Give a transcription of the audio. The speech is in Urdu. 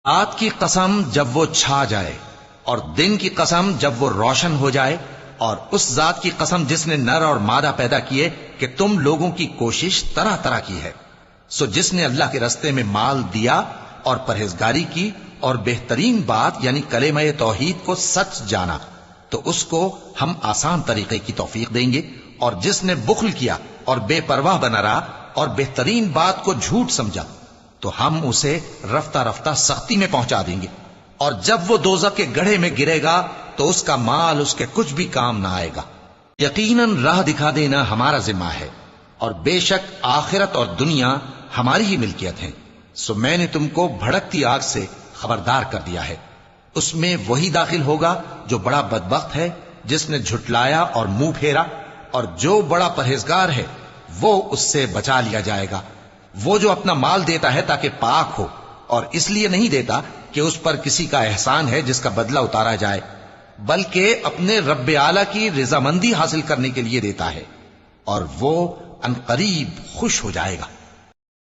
رات کی قسم جب وہ چھا جائے اور دن کی قسم جب وہ روشن ہو جائے، اور اس ذات کی قسم جس نے نر اور مادہ پیدا کیے کہ تم لوگوں کی کوشش طرح طرح کی ہے۔ سو جس نے اللہ کے رستے میں مال دیا اور پرہیزگاری کی اور بہترین بات یعنی کلمہ توحید کو سچ جانا، تو اس کو ہم آسان طریقے کی توفیق دیں گے، اور جس نے بخل کیا اور بے پرواہ بنا رہا اور بہترین بات کو جھوٹ سمجھا، تو ہم اسے رفتہ رفتہ سختی میں پہنچا دیں گے، اور جب وہ دوزخ کے گڑھے میں گرے گا تو اس کا مال اس کے کچھ بھی کام نہ آئے گا۔ یقیناً راہ دکھا دینا ہمارا ذمہ ہے، اور بے شک آخرت اور دنیا ہماری ہی ملکیت ہیں، سو میں نے تم کو بھڑکتی آگ سے خبردار کر دیا ہے۔ اس میں وہی داخل ہوگا جو بڑا بدبخت ہے، جس نے جھٹلایا اور منہ پھیرا، اور جو بڑا پرہیزگار ہے وہ اس سے بچا لیا جائے گا۔ وہ جو اپنا مال دیتا ہے تاکہ پاک ہو، اور اس لیے نہیں دیتا کہ اس پر کسی کا احسان ہے جس کا بدلہ اتارا جائے، بلکہ اپنے رب اعلیٰ کی رضامندی حاصل کرنے کے لیے دیتا ہے، اور وہ عنقریب خوش ہو جائے گا۔